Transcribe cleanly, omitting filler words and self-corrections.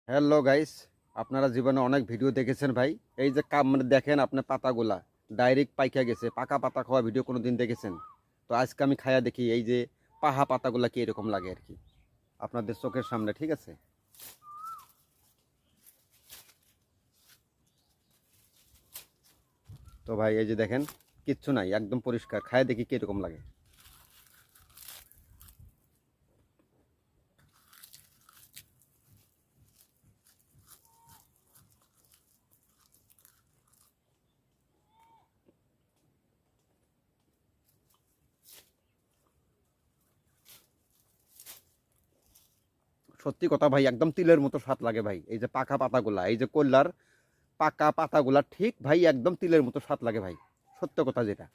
Hello guys, আপনারা জীবনে অনেক ভিডিও দেখেছেন ভাই। এই যে মানে দেখেন আপনার পাতাগুলা ডাইরেক্ট পাইকা গেছে। পাকা পাতা খাওয়া ভিডিও কোনো দিন দেখেছেন? তো আজকে আমি খায়া দেখি এই যে পাহা পাতাগুলা কি এরকম লাগে আর কি আপনাদের চোখের সামনে, ঠিক আছে? তো ভাই এই যে দেখেন, কিচ্ছু নাই, একদম পরিষ্কার। খায়া দেখি কি এরকম লাগে। সত্যি কথা ভাই, একদম তিলের মতো স্বাদ লাগে ভাই। এই যে পাকা পাতাগুলা, এই যে কল্যার পাকা পাতাগুলা, ঠিক ভাই একদম তিলের মতো স্বাদ লাগে ভাই। সত্য কথা যেটা।